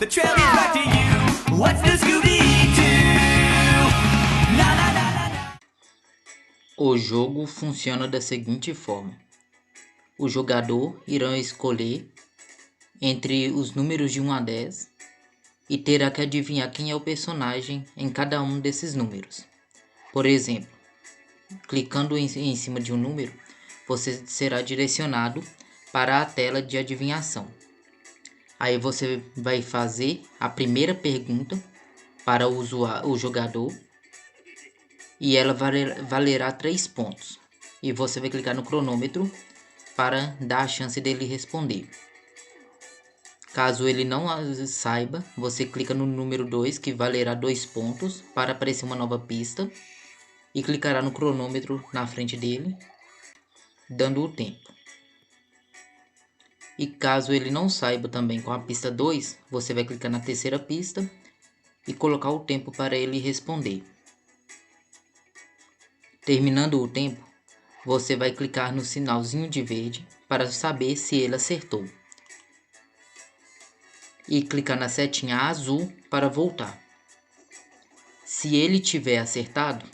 The trail leads back to you. What's the Scooby-Doo? Na na na na na. O jogo funciona da seguinte forma: o jogador irá escolher entre os números de 1 a 10 e terá que adivinhar quem é o personagem em cada um desses números. Por exemplo, clicando em cima de um número, você será direcionado para a tela de adivinhação. Aí você vai fazer a primeira pergunta para o jogador e ela valerá 3 pontos. E você vai clicar no cronômetro para dar a chance dele responder. Caso ele não saiba, você clica no número 2, que valerá 2 pontos, para aparecer uma nova pista, e clicará no cronômetro na frente dele, dando o tempo. E caso ele não saiba também com a pista 2, você vai clicar na terceira pista e colocar o tempo para ele responder. Terminando o tempo, você vai clicar no sinalzinho de verde para saber se ele acertou. E clicar na setinha azul para voltar. Se ele tiver acertado,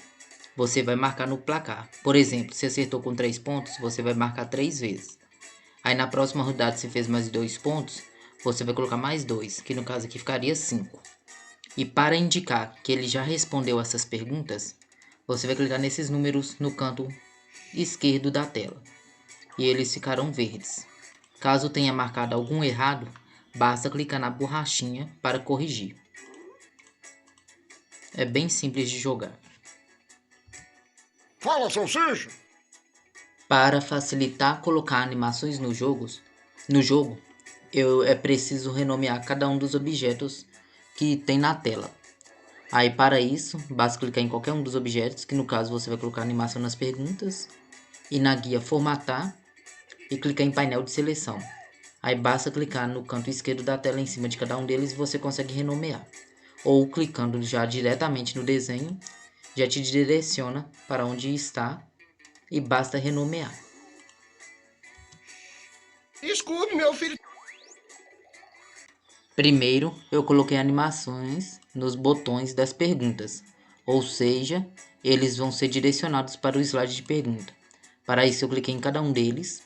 você vai marcar no placar. Por exemplo, se acertou com 3 pontos, você vai marcar 3 vezes. Aí na próxima rodada, se fez mais 2 pontos, você vai colocar mais 2, que no caso aqui ficaria 5. E para indicar que ele já respondeu essas perguntas, você vai clicar nesses números no canto esquerdo da tela. E eles ficarão verdes. Caso tenha marcado algum errado, basta clicar na borrachinha para corrigir. É bem simples de jogar. Fala, salsicha! Para facilitar colocar animações no jogo, é preciso renomear cada um dos objetos que tem na tela. Aí para isso, basta clicar em qualquer um dos objetos, que no caso você vai colocar animação nas perguntas, e na guia formatar, e clicar em painel de seleção. Aí basta clicar no canto esquerdo da tela em cima de cada um deles e você consegue renomear. Ou clicando já diretamente no desenho, já te direciona para onde está e basta renomear. Escute, meu filho. Primeiro, eu coloquei animações nos botões das perguntas, ou seja, eles vão ser direcionados para o slide de pergunta. Para isso, eu cliquei em cada um deles,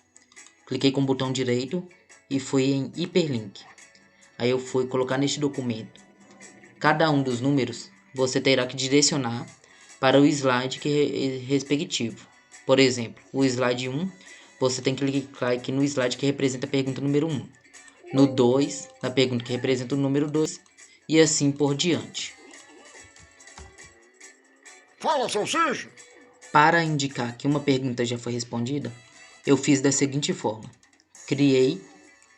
cliquei com o botão direito e fui em hiperlink. Aí eu fui colocar neste documento. Cada um dos números você terá que direcionar para o slide respectivo. Por exemplo, o slide 1, você tem que clicar aqui no slide que representa a pergunta número 1. No 2, na pergunta que representa o número 2, e assim por diante. Fala, salsicha! Para indicar que uma pergunta já foi respondida, eu fiz da seguinte forma. Criei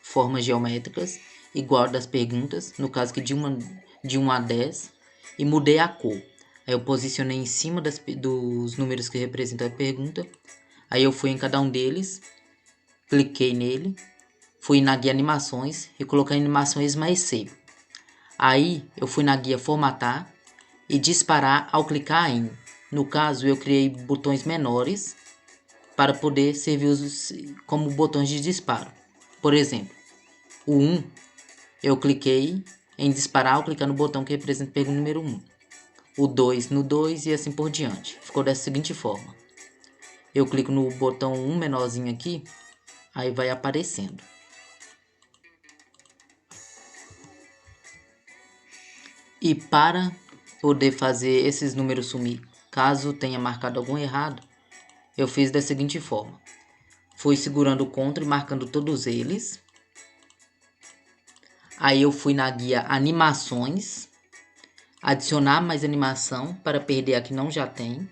formas geométricas igual das perguntas, no caso que de 1 a 10, e mudei a cor. Aí eu posicionei em cima dos números que representam a pergunta. Aí eu fui em cada um deles, cliquei nele, fui na guia animações e coloquei animações mais C. Aí eu fui na guia formatar e disparar ao clicar em. No caso, eu criei botões menores para poder servir como botões de disparo. Por exemplo, o 1, eu cliquei em disparar ao clicar no botão que representa a pergunta número 1. O 2 no 2 e assim por diante. Ficou dessa seguinte forma. Eu clico no botão 1 menorzinho aqui, aí vai aparecendo. E para poder fazer esses números sumir, caso tenha marcado algum errado, eu fiz da seguinte forma. Fui segurando o CTRL e marcando todos eles. Aí eu fui na guia animações, adicionar mais animação para perder a que não já tem,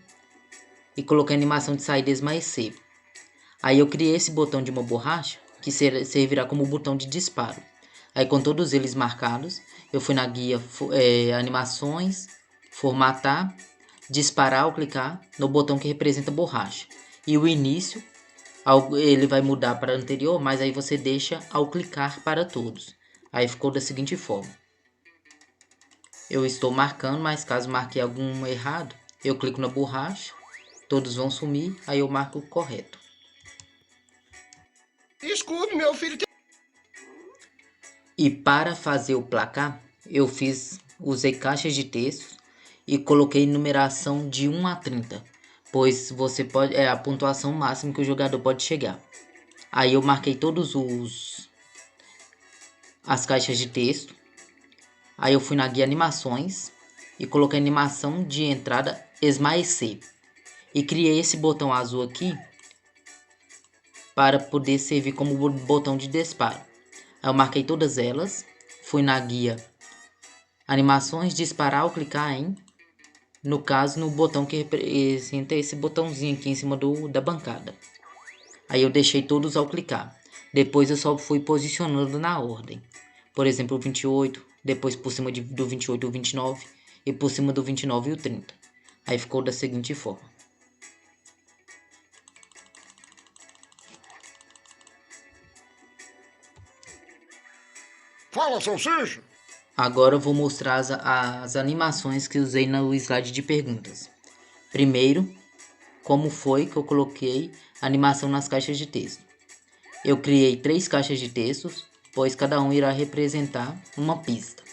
e coloquei animação de saída mais C. Aí eu criei esse botão de uma borracha que servirá como botão de disparo. Aí com todos eles marcados, eu fui na guia animações, formatar, disparar ao clicar no botão que representa borracha. E o início, ele vai mudar para anterior, mas aí você deixa ao clicar para todos. Aí ficou da seguinte forma. Eu estou marcando, mas caso marque algum errado, eu clico na borracha, todos vão sumir, aí eu marco o correto. Escute, meu filho. E para fazer o placar, usei caixas de texto e coloquei numeração de 1 a 30, pois é a pontuação máxima que o jogador pode chegar. Aí eu marquei as caixas de texto. Aí eu fui na guia animações e coloquei animação de entrada esmaecer. E criei esse botão azul aqui para poder servir como botão de disparo. Aí eu marquei todas elas, fui na guia animações, disparar ao clicar em, no caso no botão que representa esse botãozinho aqui em cima da bancada. Aí eu deixei todos ao clicar. Depois eu só fui posicionando na ordem. Por exemplo, o 28, depois por cima do 28 o 29 e por cima do 29 e o 30. Aí ficou da seguinte forma. Fala, salsicha! Agora eu vou mostrar as animações que usei no slide de perguntas. Primeiro, como foi que eu coloquei a animação nas caixas de texto. Eu criei 3 caixas de textos, pois cada um irá representar uma pista.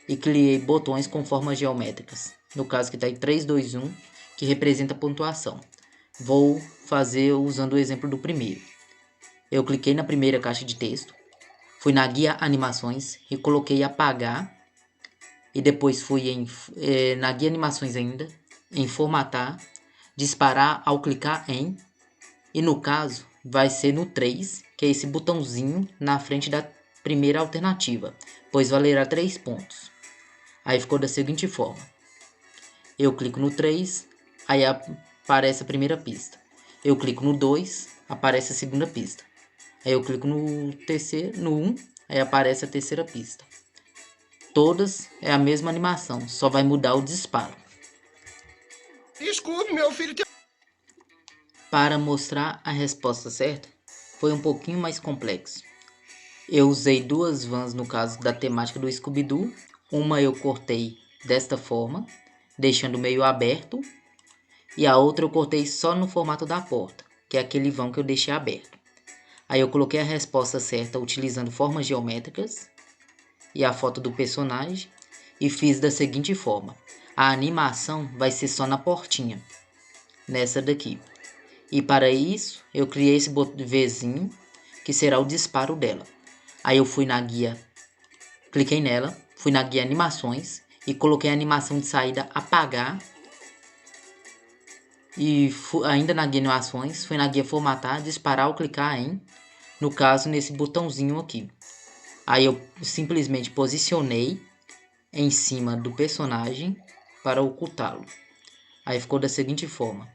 E criei botões com formas geométricas, no caso que está em 3, 2, 1, que representa a pontuação. Vou fazer usando o exemplo do primeiro. Eu cliquei na primeira caixa de texto, fui na guia animações e coloquei apagar, e depois fui na guia animações ainda, em formatar, disparar ao clicar em, e no caso vai ser no 3, que é esse botãozinho na frente da primeira alternativa, pois valerá 3 pontos. Aí ficou da seguinte forma. Eu clico no 3, aí aparece a primeira pista. Eu clico no 2, aparece a segunda pista. Aí eu clico no 1, aí aparece a terceira pista. Todas é a mesma animação, só vai mudar o disparo. Escude, meu filho. Para mostrar a resposta certa, foi um pouquinho mais complexo. Eu usei 2 vans no caso da temática do Scooby-Doo. Uma eu cortei desta forma, deixando meio aberto, e a outra eu cortei só no formato da porta, que é aquele vão que eu deixei aberto. Aí eu coloquei a resposta certa utilizando formas geométricas e a foto do personagem e fiz da seguinte forma. A animação vai ser só na portinha, nessa daqui. E para isso eu criei esse Vzinho que será o disparo dela. Aí eu fui na guia, cliquei nela, fui na guia animações e coloquei a animação de saída apagar. E ainda na guia animações, fui na guia formatar, disparar ao clicar em, no caso nesse botãozinho aqui. Aí eu simplesmente posicionei em cima do personagem para ocultá-lo. Aí ficou da seguinte forma.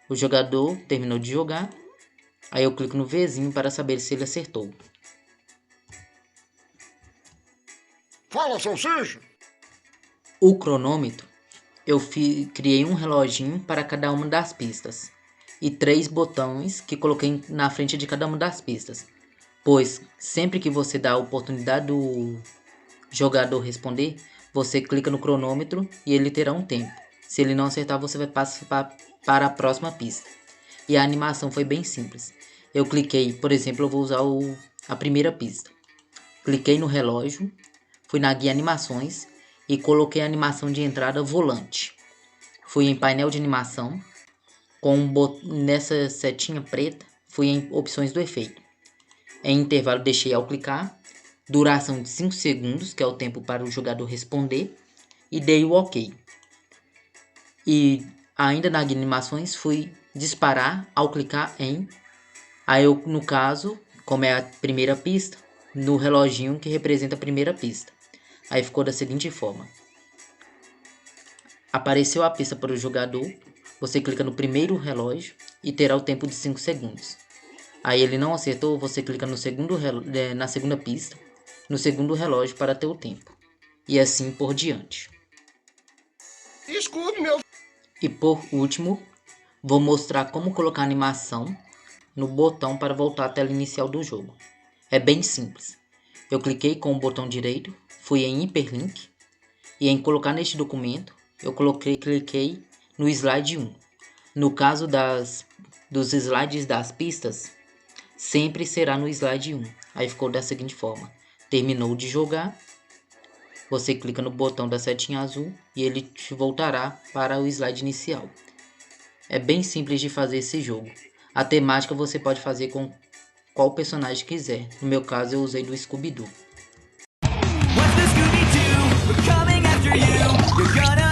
O jogador terminou de jogar, aí eu clico no Vzinho para saber se ele acertou. Fala, salsicha! O cronômetro, eu criei um reloginho para cada uma das pistas e 3 botões que coloquei na frente de cada uma das pistas, pois sempre que você dá a oportunidade do jogador responder, você clica no cronômetro e ele terá um tempo. Se ele não acertar, você vai passar para a próxima pista. E a animação foi bem simples. Eu cliquei, por exemplo, eu vou usar a primeira pista. Cliquei no relógio, fui na guia animações e coloquei a animação de entrada volante. Fui em painel de animação, nessa setinha preta, fui em opções do efeito. Em intervalo deixei ao clicar, duração de 5 segundos, que é o tempo para o jogador responder, e dei o OK. E ainda na guia animações fui disparar ao clicar em, aí eu, no caso, como é a primeira pista, no reloginho que representa a primeira pista. Aí ficou da seguinte forma. Apareceu a pista para o jogador, você clica no primeiro relógio e terá o tempo de 5 segundos. Aí ele não acertou, você clica na segunda pista, no segundo relógio para ter o tempo. E assim por diante. Escude, meu. E por último, vou mostrar como colocar animação no botão para voltar à tela inicial do jogo. É bem simples. Eu cliquei com o botão direito, fui em hiperlink e em colocar neste documento, eu cliquei no slide 1. No caso dos slides das pistas, sempre será no slide 1. Aí ficou da seguinte forma. Terminou de jogar, você clica no botão da setinha azul e ele te voltará para o slide inicial. É bem simples de fazer esse jogo. A temática você pode fazer com qual personagem quiser. No meu caso eu usei do Scooby-Doo. What's the Scooby-Doo? We're coming after you. You're gonna